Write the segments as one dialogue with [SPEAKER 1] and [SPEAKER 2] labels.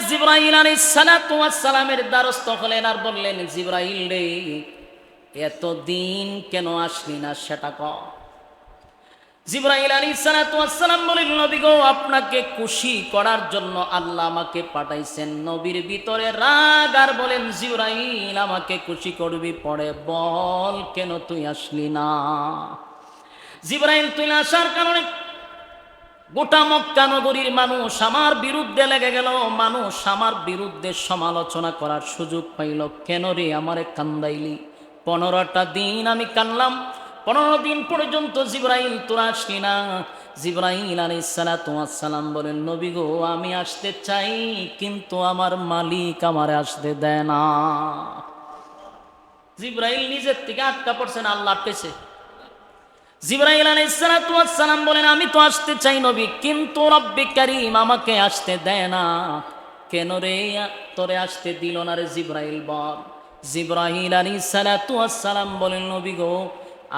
[SPEAKER 1] জিবরাইল আলাইহিস সালাতু ওয়াস সালামের দ্বারস্থ হলেন আর বললেন, জিবরাইল রে, এতদিন কেন আসলি না সেটা কও। জিবরাইল আলাইহিস সালাতু ওয়াস সালাম বলেন, নবী গো, আপনাকে খুশি করার জন্য আল্লাহ আমাকে পাঠাইছেন। নবীর ভিতরে রাগ আর বলেন, জিবরাইল আমাকে খুশি করবি, পড়ে বল কেন তুই আসলি না। জিবরাইল তুই না আসার কারণে গোটা মক্কা নগরীর মানুষ আমার বিরুদ্ধে লেগে গেল, মানুষ আমার বিরুদ্ধে সমালোচনা করার সুযোগ পাইল। কেন রে আমারে কান্দাইলি? 15টা দিন আমি কানলাম, 15 দিন পর্যন্ত জিবরাইল তোরা আসলি না। জিবরাইল আলাইহিস সালাতু ওয়াস সালাম বলেন, নবী গো, আমি আসতে চাই কিন্তু আমার মালিক আমারে আসতে দেয় না। জিবরাইল নিজের থেকে আটকা পড়ছেন, আল্লাহ আটকেছে। জিবরাইল আলাইহিস সালাতু ওয়াস সালাম বলেন, আমি তো আসতে চাই নবী, কিন্তু রব্বি কারীম আমাকে আসতে দেয় না। কেন রে তোরে আসতে দিল না রে জিবরাইল বল। জিবরাইল আলাইহিস সালাতু ওয়াস সালাম বলেন, নবী গো,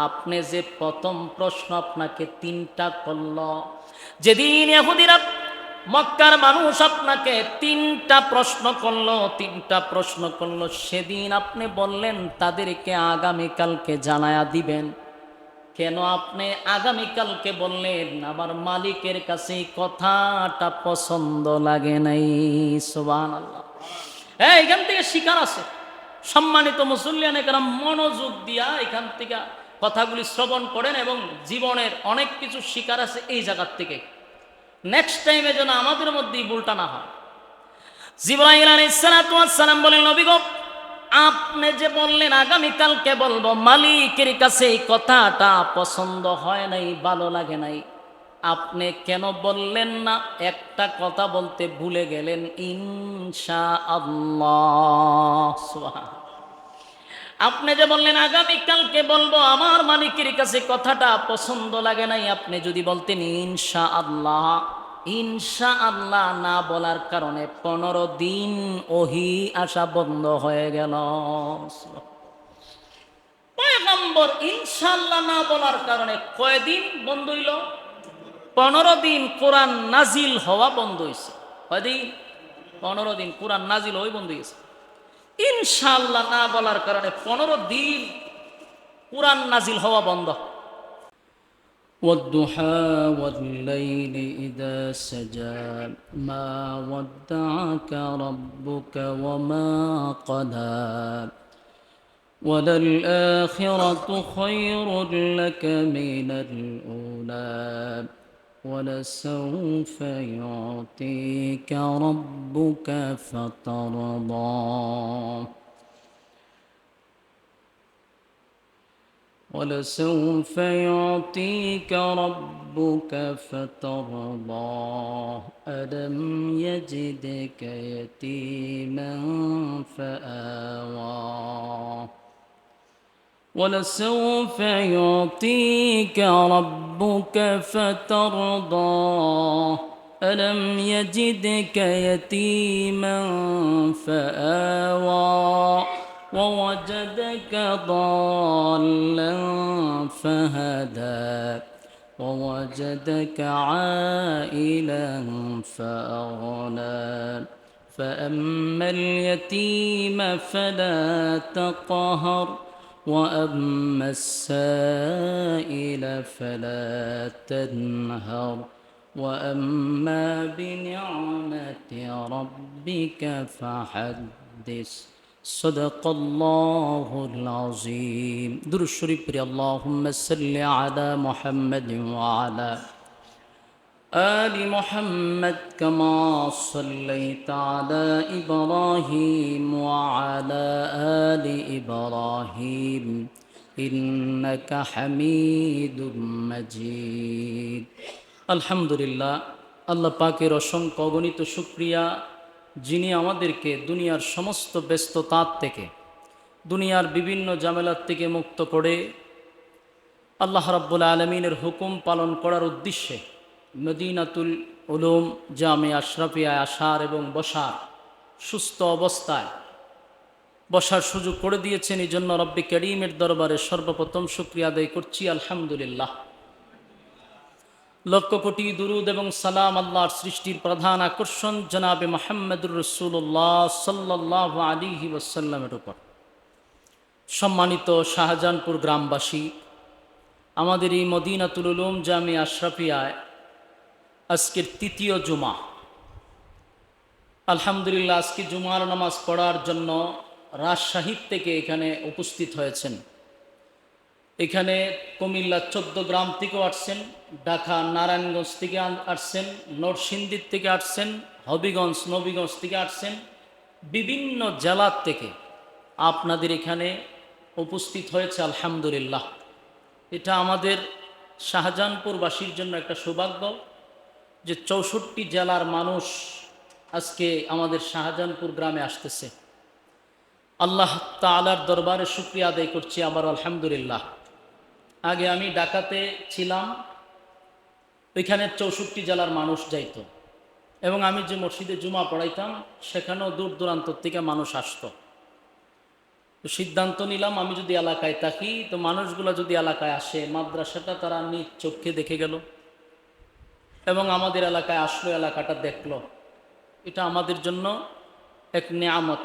[SPEAKER 1] আপনি যে প্রথম প্রশ্ন আপনাকে 3টা করল, যেদিন ইহুদিরা মক্কার মানুষ আপনাকে 3টা প্রশ্ন করলো, 3টা প্রশ্ন করলো, সেদিন আপনি বললেন তাদেরকে আগামীকালকে জানায়া দিবেন। কেন আপনি আগামীকালকে বললেন? আমার মালিকের কাছে কথাটা পছন্দ লাগে নাই। সুবহানাল্লাহ। এখান থেকে শিকার আছে। সম্মানিত মুসল্লিয়ানে কেরাম, মনোযোগ দিয়া এখান থেকে কথাগুলি শ্রবণ করেন এবং জীবনের অনেক কিছু শিকার আছে এই জায়গার থেকে। নেক্সট টাইমে যেন আমাদের মধ্যেই ভুলটা না হয়। জিবরাইল আলাইহিস সালাতু ওয়াস সালাম বলেন, নবী গো, আপনি যে বললেন আগামীকালকে বলবো, মালিকের কাছে এই কথাটা পছন্দ হয় নাই, ভালো লাগে নাই। আপনি কেন বললেন না? একটা কথা বলতে ভুলে গেলেন, ইনশাআল্লাহ। সুবহানাল্লাহ। আপনি যে বললেন আগামীকালকে বলবো, আমার মালিকের কাছে কথাটা পছন্দ লাগে নাই, আপনি যদি বলতেন ইনশাআল্লাহ, ইনশাআল্লাহ না বলার কারণে 15 দিন ওহী আসা বন্ধ হয়ে গেল। পয়গম্বর ইনশাআল্লাহ না বলার কারণে কয়দিন বন্ধ হইল? 15 দিন কোরআন নাজিল হওয়া বন্ধ হয়েছে। কয়দিন? 15 দিন কোরআন নাজিল হয়ে বন্ধ হয়েছে। ইনশাআল্লাহ না বলার কারণে 15 দিন কোরআন নাজিল হওয়া বন্ধ। والضحى والليل إذا سجى ما ودعك ربك وما قلى وللآخرة خير لك من الأولى ولسوف يعطيك ربك فترضى ولسوف يعطيك ربك فترضى ألم يجدك يتيما فآوى ولسوف يعطيك ربك فترضى ألم يجدك يتيما فآوى ووجدك ضالا فهدى ووجدك عائلا فأغنى فأما اليتيم فلا تقهر وأما السائل فلا تنهر وأما بنعمة ربك فحدث صدق الله العظيم. درود الشريف بري اللهم صل على محمد وعلى آل محمد كما صليت على إبراهيم وعلى آل إبراهيم إنك حميد مجيد. الحمد لله. আল্লাহ পাকের অসংখ্য অগণিত শুকরিয়া, যিনি আমাদেরকে দুনিয়ার সমস্ত ব্যস্ততার থেকে, দুনিয়ার বিভিন্ন ঝামেলার থেকে মুক্ত করে আল্লাহ রাব্বুল আলামিনের হুকুম পালন করার উদ্দেশ্যে মদিনাতুল উলুম জামে আশরাফিয়ায় আসার এবং বসার, সুস্থ অবস্থায় বসার সুযোগ করে দিয়েছেন। এই জন্য রব্বে কারীমের দরবারে সর্বপ্রথম শুকরিয়া আদায় করছি, আলহামদুলিল্লাহ। লক্ষ কোটি দুরুদ এবং সালাম আল্লাহর সৃষ্টির প্রধান আকর্ষণ জনাবে মুহাম্মদুর রাসূলুল্লাহ সাল্লাল্লাহু আলাইহি ওয়াসাল্লামের উপর। সম্মানিত শাহজাহানপুর গ্রামবাসী, আমাদের এই মদিনাতুল উলুম জামিয়া আশরাফিয়ায় আজকের তৃতীয় জুমা। আলহামদুলিল্লাহ, আজকে জুমার নামাজ পড়ার জন্য রাজশাহী থেকে এখানে উপস্থিত হয়েছেন। এখানে কুমিল্লা 14 গ্রাম থেকেও আসছেন, ঢাকা নারায়ণগঞ্জ থেকে আসছেন, নরসিংদীর থেকে আসছেন, হবিগঞ্জ নবীগঞ্জ থেকে আসছেন, বিভিন্ন জেলার থেকে আপনাদের এখানে উপস্থিত হয়েছে। আলহামদুলিল্লাহ, এটা আমাদের শাহজাহানপুরবাসীর জন্য একটা সৌভাগ্য যে 64 জেলার মানুষ আজকে আমাদের শাহজাহানপুর গ্রামে আসতেছে। আল্লাহ তাআলার দরবারে শুকরিয়া আদায় করছি আবার আলহামদুলিল্লাহ। আগে আমি ঢাকাতে ছিলাম, ওইখানে 64 জেলার মানুষ যাইত এবং আমি যে মসজিদে জুমা পড়াইতাম সেখানেও দূর দূরান্ত থেকে মানুষ আসতো। তো সিদ্ধান্ত নিলাম, আমি যদি এলাকায় থাকি তো মানুষগুলো যদি এলাকায় আসে, মাদ্রাসাটা তারা নিজ চোখে দেখে গেল এবং আমাদের এলাকায় আসলো, এলাকাটা দেখলো, এটা আমাদের জন্য এক নিয়ামত।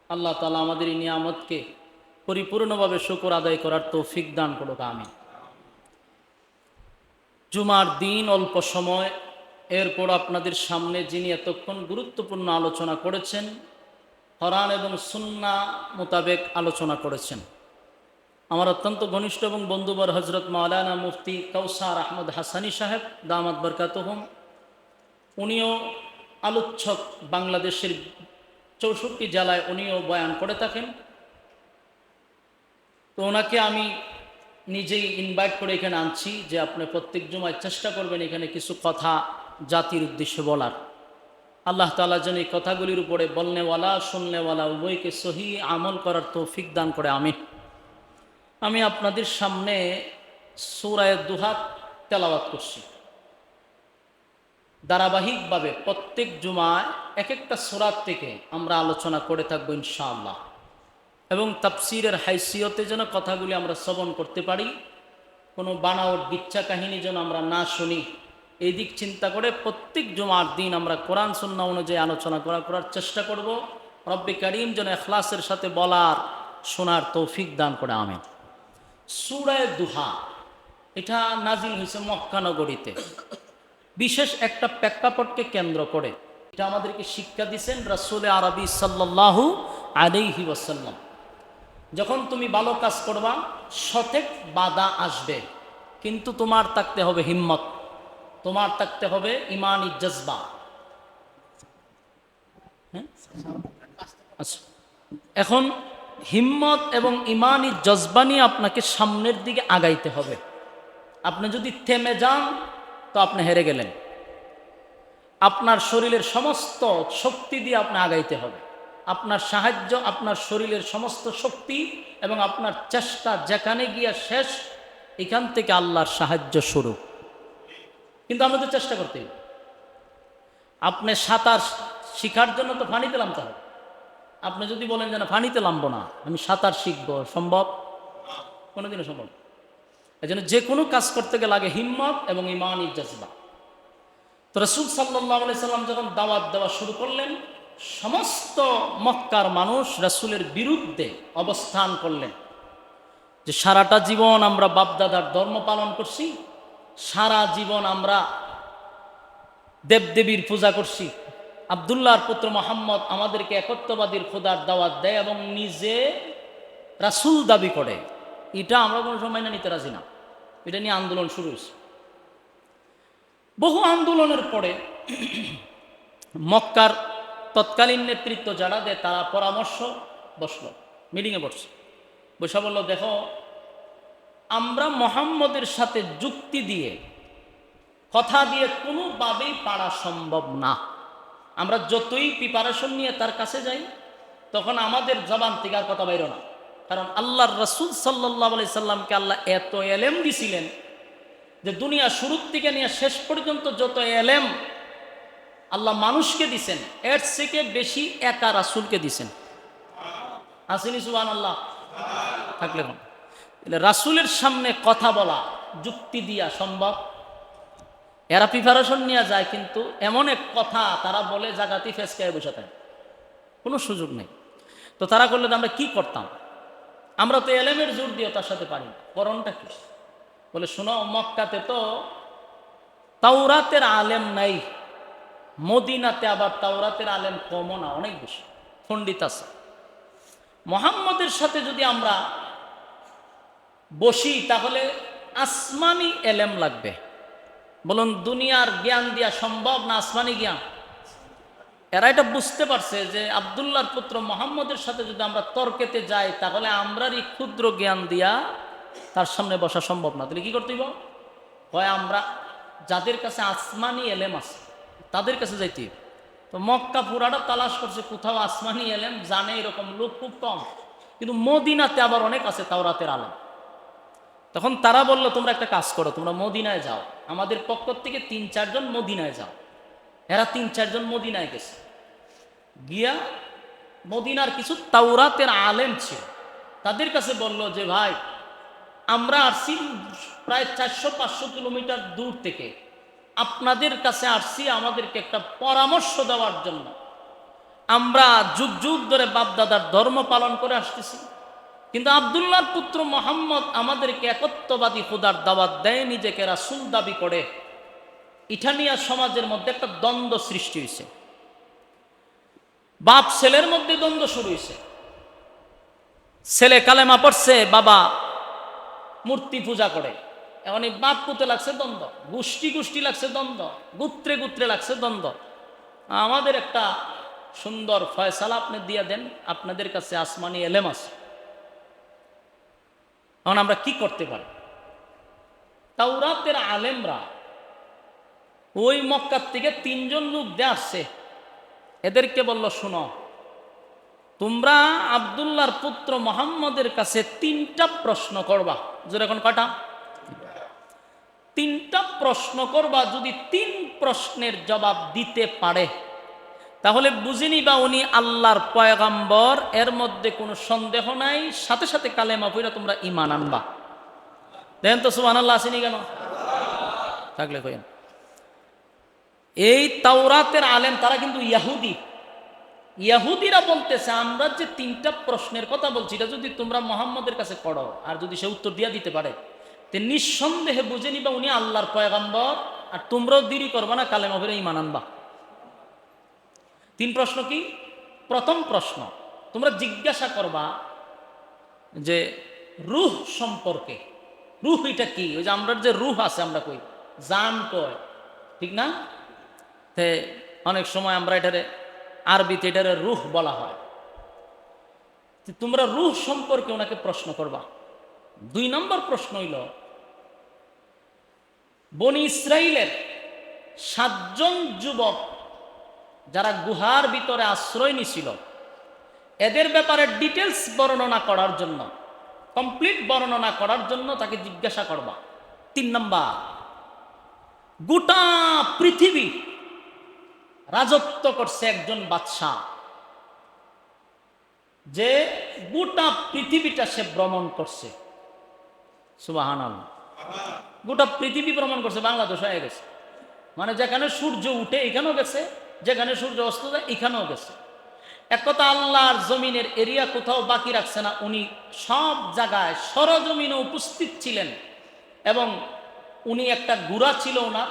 [SPEAKER 1] আল্লাহ তাআলা আমাদের এই নিয়ামতকে পরিপূর্ণভাবে শুকর আদায় করার তৌফিক দান করুক, আমিন। জুমার দিন, অল্প সময়, এরপর আপনাদের সামনে যিনি এতক্ষণ গুরুত্বপূর্ণ আলোচনা করেছেন, কোরআন এবং সুন্নাহ মোতাবেক আলোচনা করেছেন, আমার অত্যন্ত ঘনিষ্ঠ এবং বন্ধুবর হজরত মাওলানা মুফতি কাউসার আহমদ হাসানি সাহেব দামাত বরকাতুহুম। উনিও আলোচক, বাংলাদেশের 64 জেলায় উনিও বয়ান করে থাকেন। তো ওনাকে আমি নিজেই ইনভাইট করে এখানে আনছি যে আপনি প্রত্যেক জুমায় চেষ্টা করবেন এখানে কিছু কথা জাতির উদ্দেশ্যে বলার। আল্লাহ তাআলা যেন এই কথাগুলির উপরে বলনেওয়ালা শুননেওয়ালা উভয়কে সহি আমল করার তৌফিক দান করে, আমিন। আমি আপনাদের সামনে সূরা দুহা তেলাওয়াত করছি। ধারাবাহিকভাবে প্রত্যেক জুমায় এক একটা সূরা থেকে আমরা আলোচনা করে থাকবো ইনশাআল্লাহ, এবং তাফসীরের হাইসিয়তে যেন কথাগুলি আমরা শ্রবণ করতে পারি, কোনো বানাওয়াট বিচ্ছা কাহিনী যেন আমরা না শুনি, এই দিক চিন্তা করে প্রত্যেক জুমার দিন আমরা কোরআন সুন্নাহ অনুযায়ী আলোচনা করার চেষ্টা করব। রব্বে কারীম যেন ইখলাসের সাথে বলার শোনার তৌফিক দান করে, আমিন। সূরা দুহা এটা নাজিল হয়েছে মক্কা নগরীতে, বিশেষ একটা প্রেক্ষাপটকে কেন্দ্র করে। এটা আমাদেরকে শিক্ষা দিয়েছেন রাসূল আরবি সাল্লাল্লাহু আলাইহি ওয়াসাল্লাম। যখন তুমি ভালো কাজ করবা, সঠিক বাধা আসবে, কিন্তু তোমার থাকতে হবে হিম্মত, তোমার থাকতে হবে ইমানি জজবা। আচ্ছা, এখন হিম্মত এবং ইমানি জজবা নিয়ে আপনাকে সামনের দিকে আগাইতে হবে। আপনি যদি থেমে যান তো আপনি হেরে গেলেন। আপনার শরীরের সমস্ত শক্তি দিয়ে আপনি আগাইতে হবে। আপনার সাহায্য, আপনার শরীরের সমস্ত শক্তি এবং আপনার চেষ্টা যেখানে গিয়া শেষ, এখান থেকে আল্লাহর সাহায্য শুরু। কিন্তু আমাদের চেষ্টা করতে হবে। আপনি সাঁতার শিখার জন্য তো পানিতে নামতে হবে। আপনি যদি বলেন যে না পানিতে নামবো না, আমি সাঁতার শিখবো, সম্ভব? কোনোদিনও সম্ভব। এই জন্য যে কোনো কাজ করতে গেলে আগে হিম্মত এবং ইমানি জজবা। তো রাসূল সাল্লাল্লাহু আলাইহি সাল্লাম যখন দাওয়াত দেওয়া শুরু করলেন, সমস্ত মক্কার মানুষ রাসূলের বিরুদ্ধে অবস্থান করলেন যে সারাটা জীবন আমরা বাপদাদার ধর্ম পালন করছি, সারা জীবন আমরা দেবদেবীর পূজা করছি, আব্দুল্লাহর পুত্র মুহাম্মদ আমাদেরকে একত্ববাদীর খোদার দাওয়াত দেয় এবং নিজে রাসূল দাবি করে, এটা আমরা কোনো সময় না নিতে রাজি না। এটা নিয়ে আন্দোলন শুরু হয়েছে। বহু আন্দোলনের পরে মক্কার তৎকালীন নেতৃত্ব যারা দেয় তারা পরামর্শ বসলো, মিটিংয়ে বসছে, বসে বলল, দেখো আমরা মুহাম্মদের সাথে যুক্তি দিয়ে, কথা দিয়ে কোনোভাবেই পারা সম্ভব না। আমরা যতই প্রিপারেশন নিয়ে তার কাছে যাই, তখন আমাদের জবান থেকে আর কথা বাইর না। কারণ আল্লাহর রাসূল সাল্লাল্লাহু আলাইহি সাল্লামকে আল্লাহ এত এলেম দিছিলেন যে দুনিয়া শুরু থেকে নিয়ে শেষ পর্যন্ত যত এলেম আল্লাহ মানুষকে দিছেন, এর থেকে বেশি একা রাসূলকে দিছেন। আসেনি সুবহানাল্লাহ? থাকলে রাসূলের সামনে কথা বলা যুক্তি দিয়া সম্ভব? এরা প্রিপারেশন নিয়ে যায়, কিন্তু এমন এক কথা তারা বলে জাগাতি ফেসকায় বসে থাকে, কোনো সুযোগ নেই। তো তারা করলে আমরা কি করতাম? আমরা তো এলেমের জোর দিয়ে তার সাথে পারি না, করণটা কি? বলে শোনো, মক্কাতে তো তাওরাতের আলেম নাই, মদিনাতে আবার তাওরাতের আলেম কমও না, অনেক বেশি পণ্ডিত আছে। মুহাম্মদের সাথে যদি আমরা বসি তাহলে আসমানি এলেম লাগবে। বলুন, দুনিয়ার জ্ঞান দিয়া সম্ভব না আসমানি জ্ঞান? এরা এটা বুঝতে পারছে যে আব্দুল্লাহর পুত্র মুহাম্মদের সাথে যদি আমরা তর্কেতে যাই তাহলে আমরারই ক্ষুদ্র জ্ঞান দিয়া তার সামনে বসা সম্ভব না। তাহলে কি করতে হইব? হয় আমরা যাদের কাছে আসমানি এলেম আছে তাদের কাছে যাইতে হইব। তো মক্কা পুরাটা তালাশ করছে, কোথাও আসমানি এলেম জানে এরকম লোক খুব কম, কিন্তু মদিনাতে আবার অনেক আছে তাওরাতের আলেম। তখন তারা বলল, তোমরা একটা কাজ করো, তোমরা মদিনায় যাও, আমাদের পক্ষ থেকে ৩-৪ জন মদিনায় যাও। এরা ৩-৪ জন মদিনায় গেছে, গিয়া মদিনার কিছু তাওরাতের আলেম ছিল, তাদের কাছে বলল যে ভাই, আমরা আসছি প্রায় ৪০০-৫০০ কিলোমিটার দূর থেকে, আপনাদের কাছে আসছি আমাদেরকে একটা পরামর্শ দেওয়ার জন্য। আমরা যুগ যুগ ধরে বাপদাদার ধর্ম পালন করে আসতেছি, কিন্তু আব্দুল্লাহর পুত্র মুহাম্মদ আমাদেরকে একত্ববাদী খোদার দাওয়াত দেয়, নিজেকে রাসূল দাবি করে। এটা নিয়ে সমাজের মধ্যে একটা দ্বন্দ্ব সৃষ্টি হয়েছে, বাপ ছেলের মধ্যে দ্বন্দ্ব শুরু হয়েছে। ছেলে কালেমা পড়ছে, বাবা মূর্তি পূজা করে। এখন এই বাপ পুতে লাগছে দ্বন্দ্ব, গোষ্ঠী গোষ্ঠী লাগছে দ্বন্দ্ব, গোত্রে গোত্রে লাগছে দ্বন্দ্ব। আমাদের একটা সুন্দর ফয়সালা আপনি দিয়ে দেন, আপনাদের কাছে আসমানি এলেম আছে, এখন আমরা কি করতে পারি? তাওরাতের আলেমরা ওই মক্কার থেকে ৩ জন লোক দিয়ে আসছে, এদেরকে বলল, শুনো, তোমরা আব্দুল্লাহর পুত্র মুহাম্মদের কাছে ৩টা প্রশ্ন করবা। যেরকম কটা? ৩টা প্রশ্ন করবা। যদি ৩ প্রশ্নের জবাব দিতে পারে তাহলে বুঝে নিবা উনি আল্লাহর পয়গাম্বর, এর মধ্যে কোনো সন্দেহ নাই। সাথে সাথে কালেমা পড়া তোমরা ঈমান আনবা। দেখেন তো সুবহানাল্লাহ আসেনি কেন? থাকলে কইেন। এই তাওরাতের আলেম তারা কিন্তু ইহুদি। ইহুদিরা বলতেছে, আমরা যে 3টা প্রশ্নের কথা বলছি এটা যদি তোমরা মুহাম্মদের কাছে করো আর যদি সে উত্তর দিয়া দিতে পারে, তে নিঃসন্দেহে বুঝে নিবা উনি আল্লাহর পয়গাম্বর, আর তোমরাও দেরি করবা না, কালেমা পড়ে ঈমান আনবা। 3 প্রশ্ন কি? প্রথম প্রশ্ন, তোমরা জিজ্ঞাসা করবা যে রূহ সম্পর্কে। রূহ এটা কি? ওই যে আমরা যে রূহ আছে আমরা কই জান কয়, ঠিক না? তে অনেক সময় আমরা এটারে আরবিতে এটারে রূহ বলা হয়। তোমরা রূহ সম্পর্কে ওনাকে প্রশ্ন করবা। 2 নম্বর প্রশ্ন হইল, বনি ইসরাইলের 7 জন যুবক যারা গুহার ভিতরে আশ্রয় নিছিল, এদের ব্যাপারে ডিটেলস বর্ণনা করার জন্য, কমপ্লিট বর্ণনা করার জন্য তাকে জিজ্ঞাসা করবা। 3 নম্বর, গোটা পৃথিবী রাজত্ব করছে একজন বাদশাহ, যে গোটা পৃথিবীটা সে ভ্রমণ করছে। সুবহানাল্লাহ। গোটা পৃথিবী ভ্রমণ করছে, বাংলাদেশ হয়ে গেছে। মানে যেখানে সূর্য উঠে এখানেও গেছে, যেখানে সূর্য অস্ত যায় এখানেও গেছে। এক কথা, আল্লাহর জমিনের এরিয়া কোথাও বাকি রাখছে না, উনি সব জায়গায় সরজমিনে উপস্থিত ছিলেন। এবং উনি একটা ঘোড়া ছিল ওনার,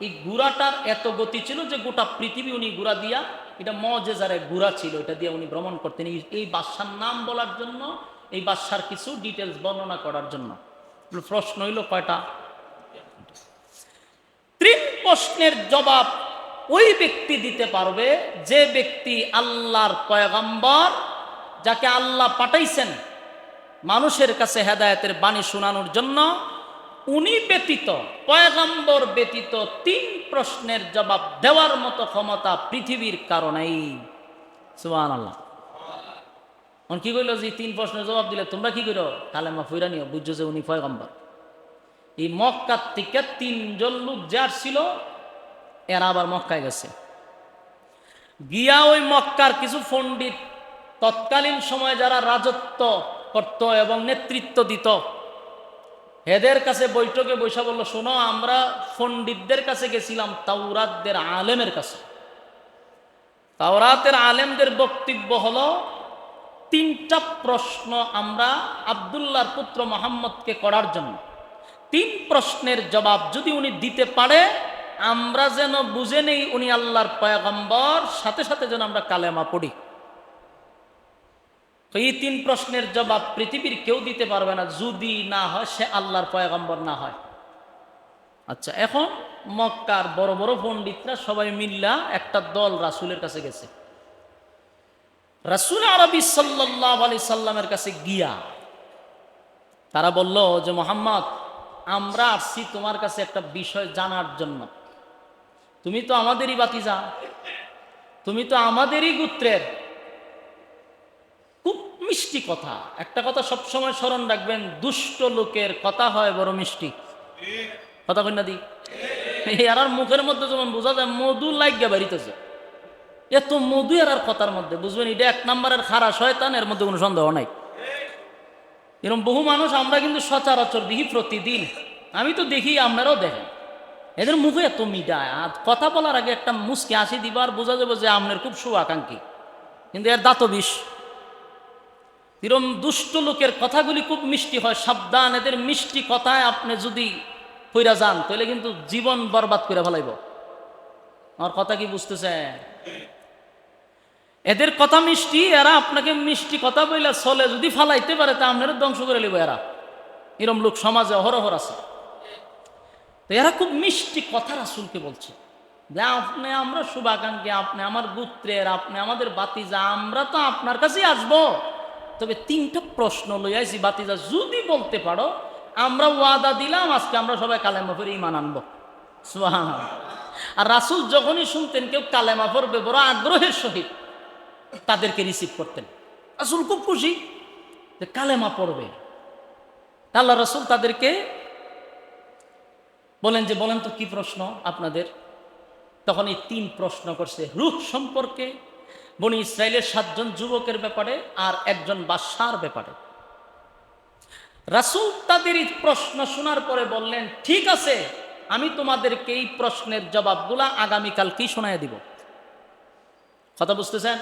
[SPEAKER 1] এই ঘোড়াটার এত গতি ছিল যে গোটা পৃথিবী উনি ঘোড়া দিয়া, এটা মজেজারে ঘোড়া ছিল, এটা দিয়ে উনি ভ্রমণ করতেন। এই বাদশার নাম বলার জন্য, এই বাদশার কিছু ডিটেলস বর্ণনা করার জন্য। প্রশ্ন হইল কয়টা? 3 প্রশ্নের জবাব ওই ব্যক্তি দিতে পারবে যে ব্যক্তি আল্লাহর পয়গম্বর, যাকে আল্লাহ পাঠাইছেন মানুষের কাছে হেদায়েতের বাণী শোনানোর জন্য। উনি ব্যতীত, পয়গম্বর ব্যতীত 3 প্রশ্নের জবাব দেওয়ার মতো ক্ষমতা পৃথিবীর কারণেই। সুবহানাল্লাহ। কি কইল যে 3 প্রশ্নের জবাব দিলে তোমরা কি করো? কালেমা পড়া নিও, বুঝছো যে উনি পয়গম্বর। এই মক্কার থেকে 3 জন লোক যার ছিল, এরা আবার মক্কায় গেছে, গিয়া ওই মক্কার কিছু পণ্ডিত, তৎকালীন সময়ে যারা রাজত্ব করত এবং নেতৃত্ব দিত, এদের কাছে বৈঠকে বৈশা বলল, শোনো, আমরা পণ্ডিতদের কাছে গেছিলাম, তাওরাতদের আলেমের কাছে। তাওরাতের আলেমদের বক্তব্য হলো, 3টা প্রশ্ন আমরা আব্দুল্লাহর পুত্র মুহাম্মদকে করার জন্য, 3 প্রশ্নের জবাব যদি উনি দিতে পারে, আমরা যেন বুঝে নেই উনি আল্লাহর পয়গম্বর, সাথে সাথে যেন আমরা কালেমা পড়ি। তো এই 3 প্রশ্নের জবাব পৃথিবীর কেউ দিতে পারবে না যদি না হয় সে আল্লাহর পয়গম্বর না হয়। আচ্ছা, এখন মক্কার বড় বড় পণ্ডিতরা সবাই মিল্লা একটা দল রাসূলের কাছে গেছে। রাসূল আরবি সাল্লাল্লাহু আলাইহি সাল্লামের কাছে গিয়া তারা বলল যে, মুহাম্মদ, আমরা আসছি তোমার কাছে একটা বিষয় জানার জন্য। তুমি তো আমাদেরই ভাতিজা, তুমি তো আমাদেরই গোত্রের। খুব মিষ্টি কথা, একটা কথা সবসময় স্মরণ রাখবেন, দুষ্ট লোকের কথা হয় বড় মিষ্টি। কথা কই না দি? এরার মুখের মধ্যে যেমন বোঝা যায় মধু লাগিয়া বেরিতেছে, এত মধু এরার কথার মধ্যে, বুঝবেন এটা 1 নম্বরের খারা শয়তান, এর মধ্যে কোনো সন্দেহ নাই। এরকম বহু মানুষ আমরা কিন্তু সচরাচর দেখি প্রতিদিন, আমি তো দেখি, আপনারাও দেখেন, এদের মুখে এত মিঠা, আর কথা বলার আগে একটা মুচকি হাসি দিবার, বোঝা যাবে যে আপনার খুব শুভাকাঙ্ক্ষী, কিন্তু এর দাঁত বিষ। এরকম দুষ্ট লোকের কথাগুলি খুব মিষ্টি হয়, সাবধান, এদের মিষ্টি কথায় আপনি যদি পইরা যান তাহলে কিন্তু জীবন বরবাদ করে ফেলাইব। আমার কথা কি বুঝতেছে? এদের কথা মিষ্টি, এরা আপনাকে মিষ্টি কথা বইলা চলে যদি ফালাইতে পারে তা আপনারা ধ্বংস করে লিব। এরা এরম লোক সমাজে অহরহর আছে। তো এরা খুব মিষ্টি কথা রাসূলকে বলছে যে, আপনি আমরা শুভাকাঙ্ক্ষী, আপনি আমার গোত্রের, আপনি আমাদের বাতিজা, আমরা তো আপনার কাছেই আসবো, তবে 3টা প্রশ্ন লই আইছি বাতিজা, যদি বলতে পারো আমরা ওয়াদা দিলাম আজকে আমরা সবাই কালেমা পড়ে ঈমান আনবো। সুবহানাল্লাহ। আর রাসূল যখনই শুনতেন কেউ কালেমা পড়বে, বড় আগ্রহের সহিত তাদেরকে রিসিভ করতেন। রাসূল খুব খুশি যে কালেমা পড়বে। আল্লাহ রাসূল তাদেরকে বলেন যে, বলেন তো কি প্রশ্ন আপনাদের? তখন এই 3 প্রশ্ন করছে, রূহ সম্পর্কে, বনি ইসরাইলের 7 জন যুবকের ব্যাপারে, আর একজন বাদশার ব্যাপারে। রাসূল তাদের এই প্রশ্ন শোনার পরে বললেন, ঠিক আছে, আমি তোমাদেরকে এই প্রশ্নের জবাবগুলা আগামীকালকেই শোনায় দিব। কথা বুঝতেছেন?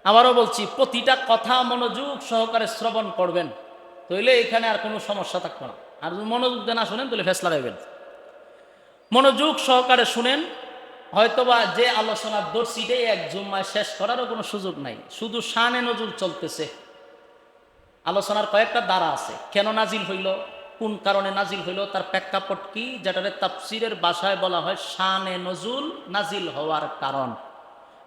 [SPEAKER 1] আবারও বলছি, প্রতিটা কথা মনোযোগ সহকারে শ্রবণ করবেন, তাইলে এখানে আর কোনো সমস্যা থাকবে না। আর যদি মনোযোগ দিয়ে না শুনেন তাহলে ফেসলা রাখবেন। মনোযোগ সহকারে শুনেন, হয়তোবা যে আলোচনার দর্শিটাই এক জুম্মায় শেষ করারও কোনো সুযোগ নাই, শুধু শানে নজুল চলতেছে। আলোচনার কয়েকটা দ্বারা আছে, কেন নাজিল হইল, কোন কারণে নাজিল হইল, তার প্রেক্ষাপট কি, যেটারে তাফসীরের ভাষায় বলা হয় শানে নজুল, নাজিল হওয়ার কারণ।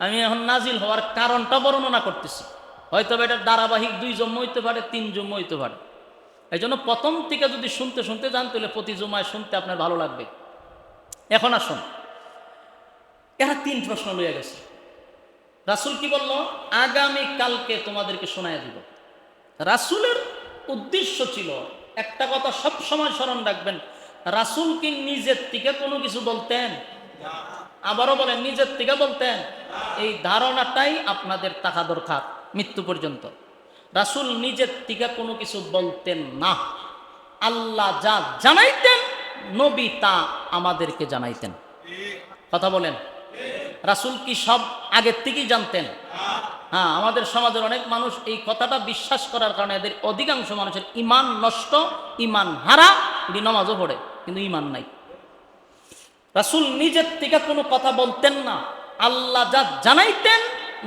[SPEAKER 1] আমি এখন নাজিল হওয়ার কারণটা বর্ণনা করতেছি, হয়তো এটার ধারাবাহিক 2 জুম্মা হইতে পারে, 3 জুম্মা হইতে পারে। এই জন্য প্রথম থেকে যদি শুনতে শুনতে যান তাহলে প্রতি জুম্মায় শুনতে আপনার ভালো লাগবে। এখন আসুন, এরা 3 প্রশ্ন লইয়া গেছে। রাসূল কি বলল? আগামী কালকে তোমাদেরকে শোনাইয়া দিব। রাসূলের উদ্দেশ্য ছিল, একটা কথা সব সময় স্মরণ রাখবেন, রাসূল কি নিজের থেকে কোনো কিছু বলতেন? আবারও বলেন, নিজের থেকে বলতেন? এই ধারণাটাই আপনাদের থাকা দরকার মৃত্যু পর্যন্ত। রাসূল নিজের থেকে কোনো কিছু বলতেন না, আল্লাহ যা জানাইতেন নবী তা আমাদেরকে জানাইতেন। কথা বলেন, রাসূল কি সব আগের থেকেই জানতেন? হ্যাঁ, আমাদের সমাজের অনেক মানুষ এই কথাটা বিশ্বাস করার কারণে এদের অধিকাংশ মানুষের ঈমান নষ্ট, ঈমান হারা, এটি নামাজও পড়ে কিন্তু ঈমান নাই। রাসূল নিজের থেকে কোনো কথা বলতেন না, আল্লাহ যা জানাইতেন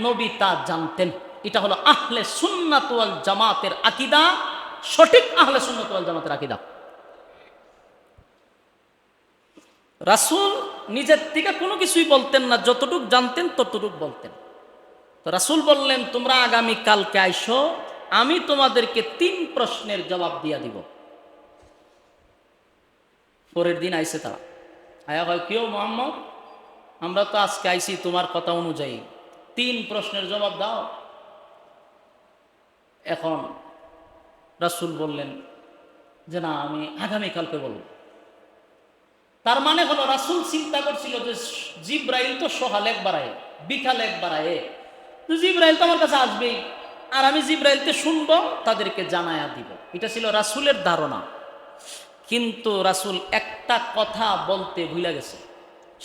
[SPEAKER 1] নবী তা জানতেন। এটা হলো আহলে সুন্নাত ওয়াল জামাতের আকীদা, সঠিক আহলে সুন্নাত ওয়াল জামাতের আকীদা। রাসূল নিজের থেকে কোনো কিছুই বলতেন না, যতটুক জানতেন ততটুক বলতেন। তো রাসূল বললেন, তোমরা আগামী কালকে আইসো, আমি তোমাদেরকে 3 প্রশ্নের জবাব দিয়া দিব। পরের দিন আইসে তারা, আয়া হয় কেউ, মুহাম্মদ, আমরা তো আজকে আইসি তোমার কথা অনুযায়ী, 3 প্রশ্নের জবাব দাও। এখন রাসূল বললেন যে, না, আমি আগামীকালকে বলব। তার মানে হলো রাসূল চিন্তা করছিল যে জিব্রাইল তো সকালে একবার আয়ে, বিকালে একবার আয়ে, তো জিব্রাইল তো আমার কাছে আসবেই, আর আমি জিব্রাইলকে শুনবো, তাদেরকে জানায়া দিব। এটা ছিল রাসূলের ধারণা। কিন্তু রাসূল একটা কথা বলতে ভুলে গেছে,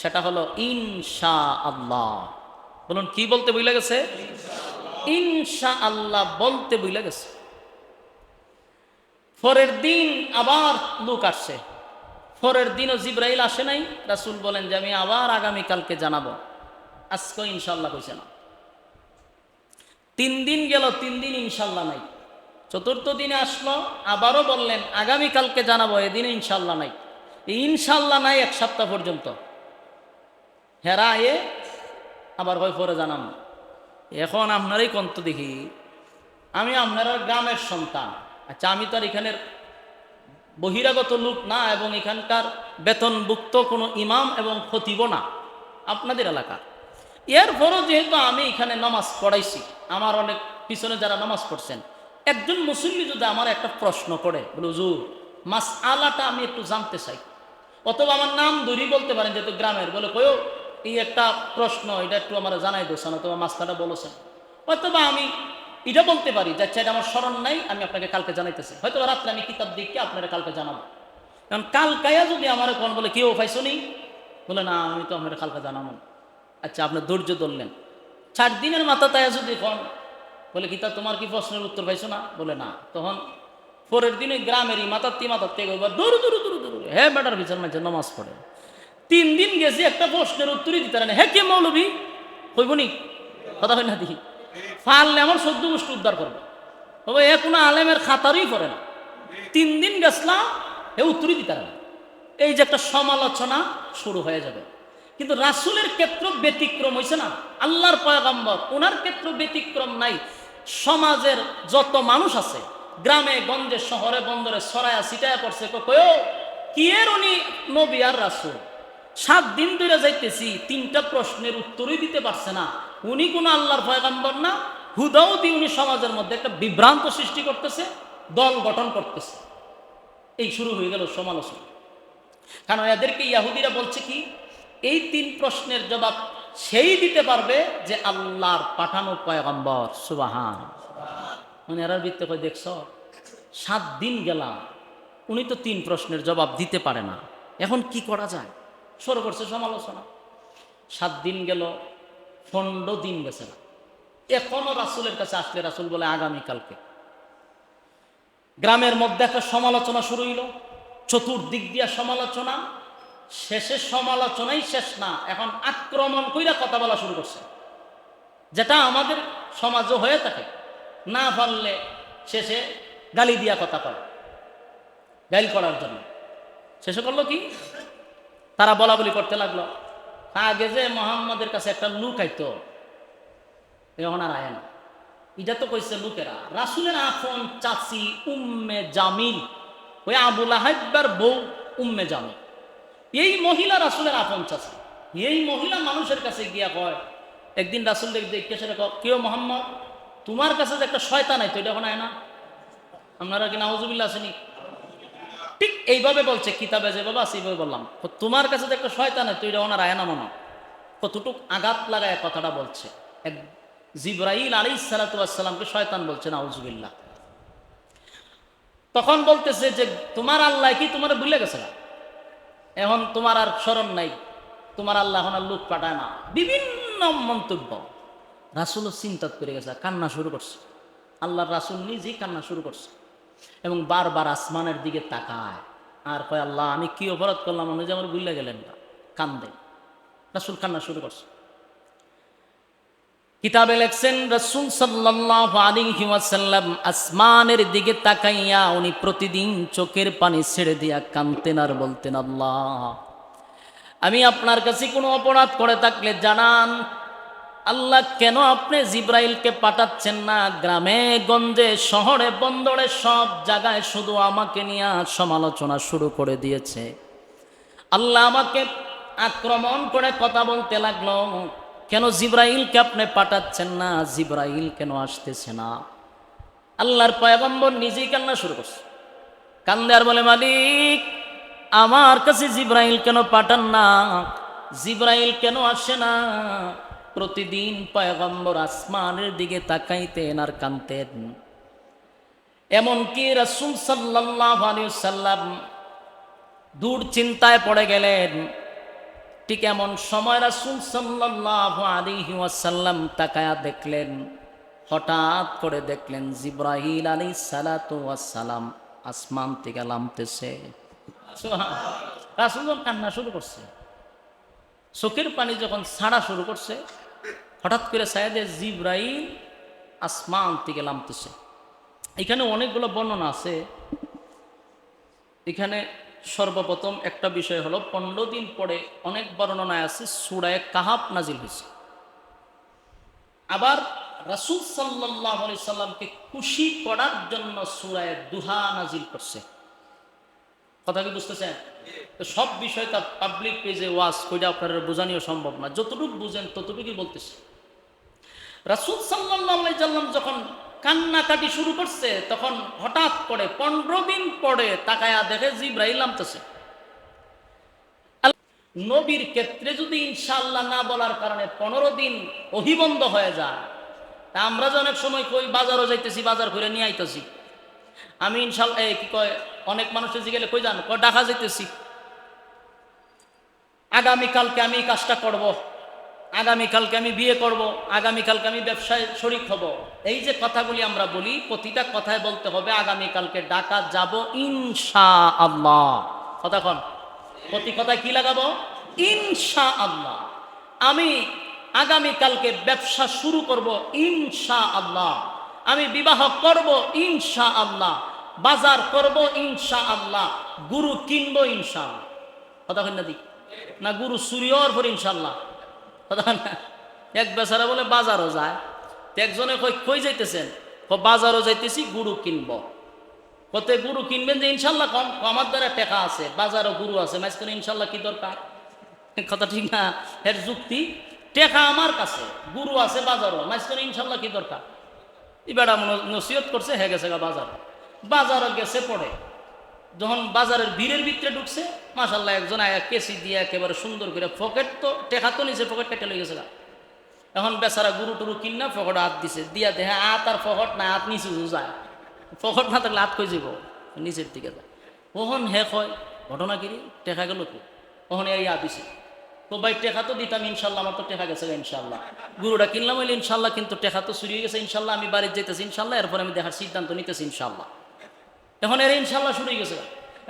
[SPEAKER 1] সেটা হলো ইনশাআল্লাহ। বলুন কি বলতে ভুলে গেছে? ইনশাআল্লাহ বলতে ভুলে গেছে। পরের দিন আবার লোক আসছে, পরের দিনও জিব্রাইল আসে নাই। রাসূল বলেন যে আমি আবার আগামীকালকে জানাবো, আজকে ইনশাআল্লাহ কইছে না। 3 দিন গেল, 3 দিন ইনশাআল্লাহ নাই। চতুর্থ দিনে আসলো, আবারও বললেন আগামীকালকে জানাবো, এদিনে ইনশাআল্লাহ নাই। এই ইনশাআল্লাহ নাই 1 সপ্তাহ পর্যন্ত। হেরা এ আবার হয় পরে জানাম। এখন আপনারই কন্ত দেখি, আমি আপনার গ্রামের সন্তান, আচ্ছা আমি তো আর এখানের বহিরাগত লোক না, এবং এখানকার বেতনভুক্ত কোনো ইমাম এবং খতিব না আপনাদের এলাকা। এরপরও যেহেতু আমি এখানে নামাজ পড়াইছি, আমার অনেক পিছনে যারা নামাজ পড়ছেন, একজন মুসল্লি যদি আমার একটা প্রশ্ন করে, বলে হুজুর মাসআলাটা আমি একটু জানতে চাই, অথবা আমার নাম ধরি বলতে পারেন যেহেতু গ্রামের, বলে কয়ও এই একটা প্রশ্ন, এটা একটু আমার জানাই দিচ্ছেন, অথবা মাসলাটা বলেছেন, অথবা আমি এটা বলতে পারি যে আচ্ছা এটা আমার স্মরণ নাই, আমি আপনাকে কালকে জানাইতেছি, হয়তো রাত্রে আমি কিতাব দেখে আপনারা কালকে জানাবো। কারণ কালকায়া যদি আমার কোন বলে কেউ পাইছো নি, বলে না আমি তো আপনারা কালকে জানাবো। আচ্ছা আপনার ধৈর্য ধরলেন, 4 দিনের মাথা তাই যদি কোন বলে কিতাব তোমার কি প্রশ্নের উত্তর পাইছো না, বলে না, তখন পরের দিনে গ্রামেরই মাথার থেকে দৌড় দৌড় দৌড় দৌড় হ্যাঁ বেটার বিচার মাঝে নামাজ পড়ে। 3 দিন গেছে একটা প্রশ্নের উত্তরই দিতে পারে না, হ্যাঁ কে মৌলবী কইব নি, কথা হয় না দেখি ফাললে আমার 14 গোষ্ঠী উদ্ধার করবে, তবে এ কোনো আলেমের খাতারই পড়ে না। 3 দিন গেছলাম এ উত্তরই দিতে পারে না, এই যে একটা সমালোচনা শুরু হয়ে যাবে। কিন্তু রাসূলের ক্ষেত্র ব্যতিক্রম হয়েছে না, আল্লাহর পয়গম্বর, ওনার ক্ষেত্র ব্যতিক্রম নাই। সমাজের যত মানুষ আছে, গ্রামে গঞ্জে শহরে বন্দরে ছড়ায়া ছিটায়া পড়ছে, কয়ও কি এর উনি নবী আর রাসূল, 7 দিন ধরে যাইতেছি 3টা প্রশ্নের উত্তরই দিতে পারছে না, উনি কোনো আল্লাহর পয়গম্বর না, হুদাও দিয়ে উনি সমাজের মধ্যে একটা বিভ্রান্ত সৃষ্টি করতেছে, দল গঠন করতেছে। এই শুরু হয়ে গেল সমালোচনা। কারণ এদেরকে ইহুদিরা বলছে কি, এই 3 প্রশ্নের জবাব সেই দিতে পারবে যে আল্লাহর পাঠানো পয়গম্বর। সুবহান। মানে এরার ভিত্তি করে দেখছ 7 দিন গেলাম, উনি তো 3 প্রশ্নের জবাব দিতে পারে না, এখন কি করা যায়, শুরু করছে সমালোচনা। 7 দিন গেল, 15 দিন গেছে না, এখনো রাসূলের কাছে আসলে রাসূল বলে আগামীকালকে। গ্রামের মধ্যে একটা সমালোচনা শুরু হইল, চতুর্দিক দিয়া সমালোচনা, শেষে সমালোচনাই শেষ না, এখন আক্রমণ কইরা কথা বলা শুরু করছে, যেটা আমাদের সমাজও হয়ে থাকে, না পারলে শেষে গালি দিয়া কথা কয়, গাইল করার জন্য। শেষে করলো কি, তারা বলা বলি করতে লাগলো, আগে যে মুহাম্মাদের কাছে একটা লোক আইতো, এখন আর আয় না। এটা তো কইছে লোকেরা, রাসূলের আপন চাচি উম্মে জামিল, ওই আবু লাহাবের বউ উম্মে জামিল, এই মহিলা রাসূলের আপন চাচি। এই মহিলা মানুষের কাছে গিয়া কয়, একদিন রাসূল দেখে সেটা কেউ মোহাম্মদ তোমার কাছে যে একটা শয়তান আইতো, এটা এখন আয় না, আপনারা কি নাউজুবিল্লাহ আসেনি? ঠিক এইভাবে বলছে কিতাবে যেভাবে আছে এইভাবে বললাম, তোমার কাছে যে একটা শয়তান আইতো, এটা ওনার আয় না মনে, কতটুক আঘাত লাগায় কথাটা বলছে। এক জিবরাইল আলাইহিস সালাতু ওয়াস সালামকে শয়তান বলছে, নাউজুবিল্লাহ। তখন বলতেছে যে তোমার আল্লাহ কি তোমার ভুলে গেছে না, এখন তোমার আর স্মরণ নাই, তোমার আল্লাহ এখন আর লোক পাঠায় না, বিভিন্ন মন্তব্য। রাসূলও চিন্তা করে গেছে, কান্না শুরু করছে, আল্লাহর রাসূল নিজেই কান্না শুরু করছে, এবং বারবার আসমানের দিকে তাকায় আর কয় আল্লাহ আমি কি অপরাধ করলাম, আমি যে আমার ভুলে গেলেন না, কান্দে। রাসূল কান্না শুরু করছে। কিতাবে লেখছেন রাসূল সাল্লাল্লাহু আলাইহি ওয়াসাল্লাম আসমানের দিকে তাকাইয়া উনি প্রতিদিন চোখের পানি ছেড়ে দিয়া কাঁদতেন আর বলতেন, আল্লাহ আমি আপনার কাছে কোনো অপরাধ করে থাকলে জানান, আল্লাহ কেন আপনি জিব্রাইলকে পাঠাচ্ছেন না, গ্রামে গঞ্জে শহরে বন্দরে সব জায়গায় শুধু আমাকে নিয়ে সমালোচনা শুরু করে দিয়েছে, আল্লাহ আমাকে আক্রমণ করে কথা বলতে লাগলো, কেন জিব্রাইলকে আপনি পাঠাচ্ছেন না, জিব্রাইল কেন আসতেছে না। আল্লাহর পয়গম্বর নিজেই কান্না শুরু করছে, কান্দে আর বলে, মালিক আমার কাছে জিব্রাইল কেন পাঠান না, জিব্রাইল কেন আসে না। প্রতিদিন পয়গম্বর আসমানের দিকে তাকাইতেন আর কাঁদতেন। এমনকি রাসূল সাল্লাল্লাহু আলাইহি ওয়াসাল্লাম দূর চিন্তায় পড়ে গেলেন। ঠিক এমন সময় রাসূল সাল্লাল্লাহু আলাইহি ওয়াসাল্লাম তাকায়া দেখলেন, হঠাৎ করে দেখলেন জিবরাইল আলাইহিস সালাতু ওয়াস সালাম আসমান থেকে নামতেছে। রাসূল যখন কান্না শুরু করছে, চোখের পানি যখন ছাড়া শুরু করছে, হঠাৎ করে সাইয়েদে জিবরাইল আসমান থেকে নামতেছে। এখানে অনেকগুলো বর্ণনা আছে। এখানে সর্বপ্রথম একটা বিষয় হলো 15 দিন পরে অনেক বর্ণনায় আছে সূরা কাহাফ নাজিল হয়েছে। আবার রাসূল সাল্লাল্লাহু আলাইহি সাল্লামকে খুশি করার জন্য সূরা দুহা নাজিল করছে। কথা কি বুঝতেছেন? তো সব বিষয় তার পাবলিক পেজে ওয়াজ কইরা আপনারা বোঝানিও সম্ভব না, যতটুকু বুঝেন ততটুকুই বলতেছে। রাসূল সাল্লাল্লাহু আলাইহি সাল্লাম যখন কান্নাকাটি শুরু করছে, তখন হঠাৎ করে 15 দিন পরে তাকায়া দেখে জিবরাইল নামতেছে। নবীর ক্ষেত্রে যদি ইনশাআল্লাহ না বলার কারণে 15 দিন ওহী বন্ধ হয়ে যায়, তা আমরা যে অনেক সময় কই বাজারও যাইতেছি, বাজার করে নিয়ে আইতেছি, আমি ইনশাআল্লাহ কি কয়, অনেক মানুষের জিজ্ঞেলে কই যান, কয় ঢাকা যাইতেছি, আগামীকালকে আমি এই কাজটা করব, আগামীকালকে আমি বিয়ে করব, আগামীকালকে আমি ব্যবসায় শরীক হব। এই যে কথাগুলি আমরা বলি, প্রতিটা কথায় বলতে হবে আগামীকালকে ঢাকা যাব ইনশাআল্লাহ। কতক্ষণ প্রতি কথায় কি লাগাবো? ইনশাআল্লাহ। আমি আগামীকালকে ব্যবসা শুরু করব ইনশাআল্লাহ, আমি বিবাহ করব ইনশাআল্লাহ, বাজার করব ইনশাআল্লাহ, গুরু কিনবো ইনশাআল্লাহ। কতক্ষণ না দিক না গুরু চুরিওর পর ইনশাআল্লাহ। এক বেচারা বলে বাজারও যায়, একজনে কই যাইতেছেন, বাজারও যাইতেছি, গুরু কিনব। কত গুরু কিনবেন যে ইনশাল্লাহ, কম আমার দ্বারা টেকা আছে, বাজারও গুরু আছে, মাঝখানে ইনশাল্লাহ কি দরকার? কথা ঠিক না? এর যুক্তি, টেকা আমার কাছে, গুরু আছে বাজারও, মাঝখানে ইনশাল্লাহ কি দরকার? এবার নসিহত করছে, হয়ে গেছে বাজার, বাজারও গেছে পড়ে। যখন বাজারের ভিড়ের ভিতরে ঢুকছে, মাশাল্লাহ একজন আয়া কেসি দিয়ে একেবারে সুন্দর করে, পকেট তো টেকা তো নিচে, পকেট কেটে লয়ে গেছে। এখন বেচারা গুরু টুরু কিনা ফকট হাত দিছে, দিয়া দেখে আত আর ফকট না, হাত নিচে যায়, ফকট না থাকলে হাত কই যাব, নিচের দিকে যায়। ওহন হে কয় ঘটনা কিরি, টেকা গেল তো, ওখানে এই দিছে, তো ভাই টেকা তো দিতাম ইনশাল্লাহ, আমার তো টেকা গেছে ইনশাল্লাহ, গুরুটা কিনলাম হইলে ইনশাল্লাহ, কিন্তু টেকা তো চুরি হয়ে গেছে ইনশাল্লাহ, আমি বাড়িতে যেতেছি ইনশাল্লাহ, এরপর আমি দেখার সিদ্ধান্ত নিতেছি ইনশাল্লাহ। এখন এর ইনশাল্লাহ শুরু হয়ে গেছে।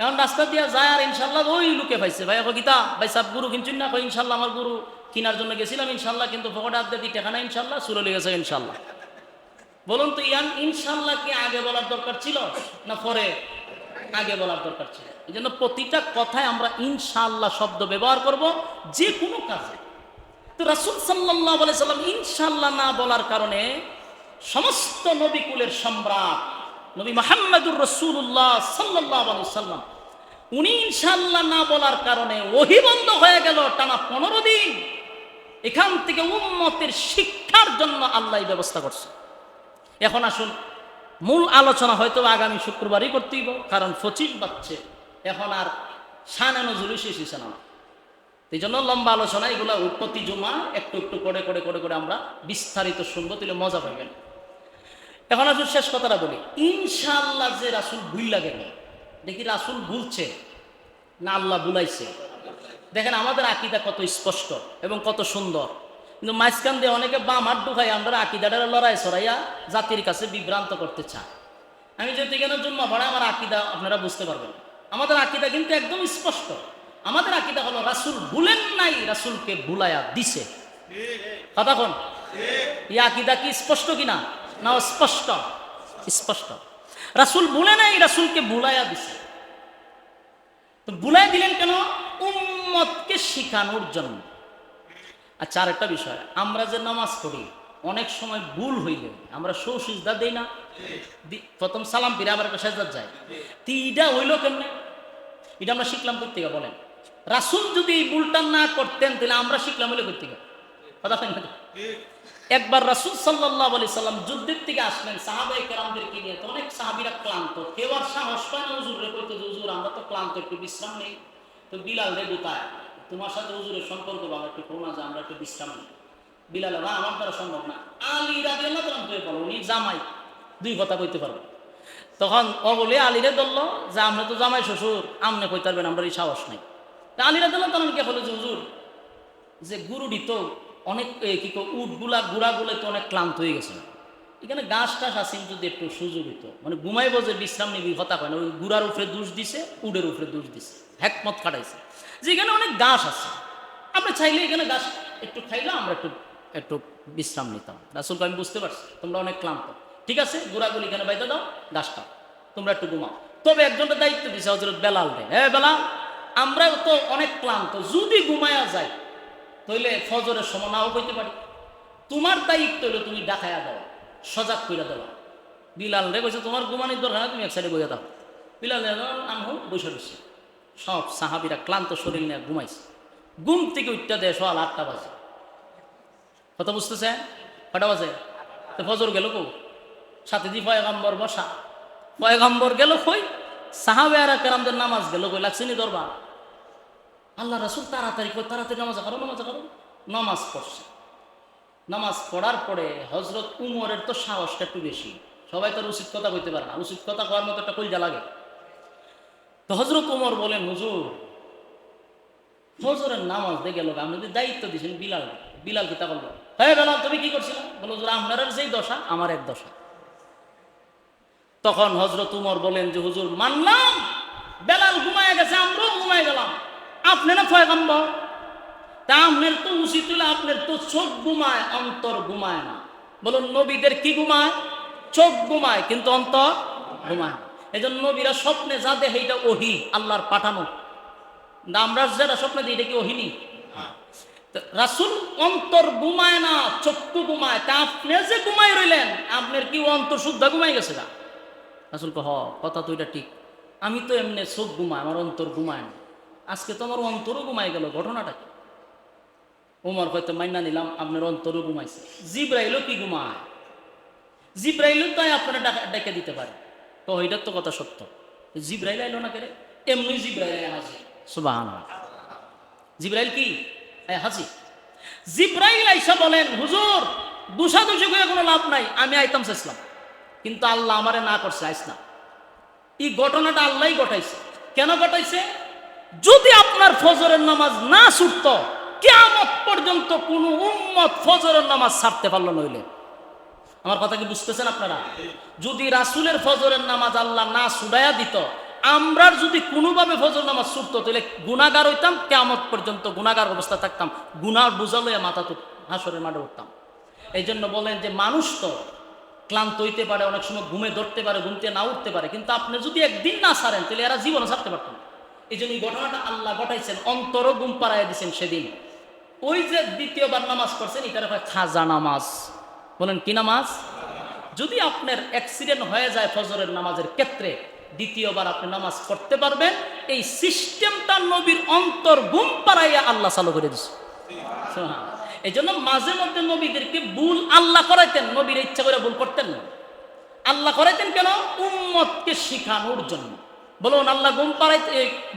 [SPEAKER 1] এখন রাস্তা দিয়া যায় আর ইনশাল্লাহ ওই লোকে পাইছে, ভাই গীতা ভাই সাহেব গুরু কিনছুন না, কই ইনশাল্লাহ আমার গুরু কিনার জন্য গেছিলাম ইনশাল্লাহ, কিন্তু ফকটে হাত দিয়ে টেকা না ইনশাল্লাহ, শুরু হয়ে গেছে ইনশাল্লাহ। বলুন তো ইয়ান ইনশাল্লাহ কি আগে বলার দরকার ছিল না পরে? আগে বলার দরকার ছিল। এই জন্য প্রতিটা কথায় আমরা ইনশাল্লাহ শব্দ ব্যবহার করব যে কোনো কাজে। তো রাসূল সাল্লাল্লাহু আলাইহি সাল্লাম ইনশাল্লাহ না বলার কারণে সমস্ত নবীকুলের সম্রাট নবী মুহাম্মদুর রাসূলুল্লাহ সাল্লাল্লাহু আলাইহি সাল্লাম, উনি ইনশাল্লাহ না বলার কারণে ওহী বন্ধ হয়ে গেল টানা 15 দিন। এখান থেকে উম্মতের শিক্ষার জন্য আল্লাহ ব্যবস্থা করছে। এখন আসুন মূল আলোচনা হয়তো আগামী শুক্রবারই করতেইব, কারণ 25 বাজছে, এখন আর শানে নজরুল শেষ হয়েছে না। এই জন্য লম্বা আলোচনা, এগুলো প্রতি জুমা একটু একটু করে করে করে করে আমরা বিস্তারিত শুনবো, তাহলে মজা পাবেন। এখন আসুন শেষ কথাটা বলি, ইনশাআল্লাহ যে রাসূল ভুল লাগে না, দেখি রাসূল ভুলছে না আল্লাহ ভুলাইছে। দেখেন আমাদের আকীদা কত স্পষ্ট এবং কত সুন্দর, কিন্তু মাঝখান দিয়ে অনেকে বাম হাত ঢুকাই আমরা আকীদাটার লড়াই ছড়াইয়া জাতির কাছে বিভ্রান্ত করতে চায়। আমি যেহেতু এখানে জন্ম পড়ে আমার আকীদা আপনারা বুঝতে পারবেন। আমাদের আকীদা কিন্তু একদম স্পষ্ট। আমাদের আকীদা হলো রাসূল ভুলেন নাই, রাসূলকে ভুলাইয়া দিছে। কথা কোন? এই আকীদা কি স্পষ্ট কিনা? না স্পষ্ট? স্পষ্ট। রাসূল ভুলে নাই, রাসূলকে ভুলাইয়া দিছে। তো ভুলাই দিলেন কেন? উম্মতকে শিখানোর জন্য। আচ্ছা, আর একটা বিষয়, আমরা যে নামাজ পড়ি অনেক সময় ভুল হইলে আমরা সিজদা দেই না, প্রথম সালাম ফিরে আবার একটা সেজদা যায়, এইটা হইল কেমনে? এটা আমরা শিখলাম করতে গিয়ে বলেন। রাসূল যদি এই ভুলটা না করতেন তাহলে আমরা শিখলাম হইলে করতে গিয়ে। কথা বলেন। একবার রাসূল সাল্লাল্লাহু আলাইহি সাল্লাম যুদ্ধের থেকে আসলেন সাহাবায়ে কেরামদেরকে নিয়ে, তো অনেক সাহাবীরা ক্লান্ত, কেউ আর সাহস পায় না হুজুরে কইতে, হুজুর আমরা তো ক্লান্ত, একটু বিশ্রাম নেই। তো বিলাল রে দুতায়, তোমার সাথে হুজুরের সম্পর্ক বাবা, একটু কোনা যে আমরা একটু বিশ্রাম নিই। বিলাল না, আমার দ্বারা সম্ভব না। আলী রাদিয়াল্লাহু তাআলা বলো, উনি জামাই, দুই কথা কইতে পারবো। তখন ও বলে আলীরে ধরলো যে আপনি তো জামাই শ্বশুর, আপনি কই পারবেন, আমরা এই সাহস নাই। তা আলীরে ধরলো, তখন কে বলে যে হুজুর যে গুরুডি তো অনেক কি উটগুলা গুড়াগুলো তো অনেক ক্লান্ত হয়ে গেছে, এখানে গাছ টাছ আসেন যদি একটু সুযোগ হইতো, মানে ঘুমাইব যে বিশ্রাম নিবি হতা হয় না, ওই গুড়ার উপরে দোষ দিছে, উডের উপরে দোষ দিছে, হ্যাকমত খাটাইছে যে এখানে অনেক গাছ আছে, আপনি চাইলে এখানে গাছ একটু খাইলে আমরা একটু একটু বিশ্রাম নিতাম। রাসূলকে আমি বুঝতে পারছি তোমরা অনেক ক্লান্ত, ঠিক আছে গুড়াগুলি এখানে বাইতে দাও, গাছটা তোমরা একটু ঘুমাও। তবে একজনটা দায়িত্ব দিছে হযরত বেলাল রে, হ্যাঁ বেলাল আমরা তো অনেক ক্লান্ত, যদি ঘুমায়া যায় তাহলে ফজরের সময় নাও হইতে পারি, তোমার দায়িত্ব হলো তুমি ডাকায়া দাও, সজাগ করে দেওয়া। বিলাল রে কইছে তোমার ঘুমানির দরকার না, তুমি এক সাইডে বইয়া দাও। বিলাল আনহু বসে রয়েছে, সব সাহাবীরা ক্লান্ত শরীর নিয়ে ঘুমাইছে। ঘুম থেকে উঠতে দেয় সকাল 8টা বাজে, কথা বুঝতেছে? কটা বাজে? তো ফজর গেল কো, সাথে দি পয়গম্বর বসা, পয়গম্বর গেল কই, সাহাবেরা কেরামদের নামাজ গেল কই, লাগছে নি দরবার। আল্লাহ রাসূল তাড়াতাড়ি কই, তাড়াতাড়ি নামাজ করো, নামাজ করো। নামাজ পড়ছে, নামাজ পড়ার পরে হযরত উমরের তো সাহসটা একটু বেশি, সবাই তো উচিত কথা কইতে পারে না, উচিত কথা কওয়ার মতো একটা কলজা লাগে। তো হযরত উমর বলেন হুজুর ফজরের নামাজ দিয়ে গেল, আপনি যদি দায়িত্ব দিয়েছেন বিলাল, বিলাল কি তা বললো, হ্যাঁ বেলাল তুমি কি করছিলেন? বলো হুজুর আপনার যেই দশা আমার এক দশা। তখন হযরত উমর বলেন যে হুজুর মানলাম বেলাল ঘুমায় গেছে, আমরাও ঘুমায় গেলাম, আপনি না পয়গম্বর, তা আপনার তো উচিত হলো, আপনার তো চোখ ঘুমায় অন্তর ঘুমায় না। বলুন নবীদের কি ঘুমায়? চোখ ঘুমায় কিন্তু অন্তর ঘুমায় না। এই জন্য নবীরা স্বপ্নে যা দেখে এটা ওহী, আল্লাহর পাঠানো। আমরা যারা স্বপ্নে দিই এটা কি ওহী নি? রাসূল অন্তর ঘুমায় না, চক্ষু ঘুমায়। তা আপনি যে ঘুমাই রইলেন, আপনার কি অন্তর শুদ্ধ ঘুমাই গেছে না? রাসূল হ কথা তো এটা ঠিক, আমি তো এমনি চোখ ঘুমায়, আমার অন্তর ঘুমায় না, আজকে তো আমার অন্তরও ঘুমাই গেল, ঘটনাটা কি? ওমর হয়তো মাইনা নিলাম আপনার অন্তরও ঘুমাইছে। জিব্রাইলও কি ঘুমায়? জিব্রাইলও তাই আপনারা ডেকে দিতে পারে, তো ওইটার তো কথা সত্য। জিব্রাইল আইলো না কেরে? এমনি জিব্রাইল হাজির, সুবহানাল্লাহ। জিব্রাইল কি হাজির? জিব্রাইল আইসা বলেন হুজুর দোষাদোষি করে কোনো লাভ নাই, আমি আইতাম চাইছিলাম কিন্তু আল্লাহ আমারে না করছে, আইস না। এই ঘটনাটা আল্লাহই ঘটাইছে। কেন ঘটাইছে? যদি আপনার ফজরের নামাজ না ছুটতো, কিয়ামত পর্যন্ত কোন উম্মত ফজরের নামাজ ছাড়তে পারলো নইলে। আমার কথা কি বুঝতেছেন আপনারা? যদি রাসূলের ফজরের নামাজ আল্লাহ না ছুড়াইয়া দিত, আমরার যদি কোনোভাবে ফজর নামাজ ছুটতো, তাহলে গুনাহগার হইতাম, কিয়ামত পর্যন্ত গুনাহগার অবস্থা থাকতাম, গুনার বোঝা লইয়া মাথা তো হাসরের মাঠে উঠতাম। এই জন্য বলেন যে মানুষ তো ক্লান্ত হইতে পারে, অনেক সময় ঘুমে ধরতে পারে, ঘুমতে না উঠতে পারে, কিন্তু আপনি যদি একদিন না ছাড়েন তাহলে এরা জীবনে ছাড়তে পারতেন। এই জন্য এই ঘটনাটা আল্লাহ ঘটাইছেন, অন্তরও ঘুম পাড়াইয়া দিয়েছেন সেদিন। ওই যে দ্বিতীয়বার নামাজ পড়ছেন, এটার হয় খাজা নামাজ। বলেন কি নামাজ? যদি আপনার অ্যাক্সিডেন্ট হয়ে যায় ফজরের নামাজের ক্ষেত্রে, দ্বিতীয়বার আপনি নামাজ পড়তে পারবেন। এই সিস্টেমটা নবীর অন্তর ঘুম পাড়াইয়া আল্লাহ চালু করে দিচ্ছে। এই জন্য মাঝে মধ্যে নবীদেরকে ভুল আল্লাহ করাইতেন, নবীর ইচ্ছা করে ভুল করতেন না। আল্লাহ করাইতেন কেন? উম্মতকে শিখানোর জন্য। বলুন আল্লাহ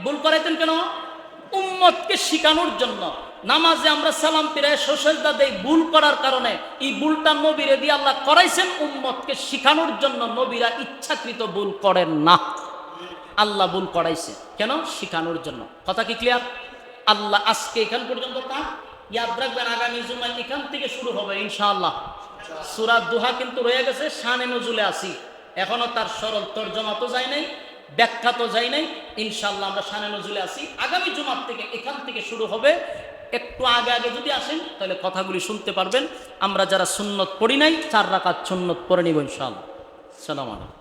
[SPEAKER 1] ভুল করাইতেন কেন? উম্মতকে শিখানোর জন্য। নামাজে আমরা সালাম ফিরায় সজদা দেই ভুল করার কারণে, এই ভুলটা নবীরে দিয়ে আল্লাহ করাইছেন উম্মতকে শিখানোর জন্য। নবীরা ইচ্ছাকৃত ভুল করেন না, আল্লাহ ভুল করাইছে কেন? শিখানোর জন্য। কথা কি ক্লিয়ার? আল্লাহ আজকে এখান পর্যন্ত তা ইয়াদ রাখবেন, আগামী জুমায় এখান থেকে শুরু হবে ইনশাআল্লাহ। সূরা দুহা কিন্তু রয়ে গেছে, শানে নজুলে আসি, এখনো তার সরল তরজমা তো যায় নাই, ব্যাখ্যা তো যায় নাই। ইনশাআল্লাহ আমরা শানে নজুলে আসি, আগামী জুমার থেকে এখান থেকে শুরু হবে। একটু আগে আগে যদি আসেন তাহলে কথাগুলি শুনতে পারবেন। আমরা যারা সুন্নত পড়ি নাই 4 রাকাত সুন্নত পড়ে নিব ইনশাআল্লাহ। আসসালামু আলাইকুম।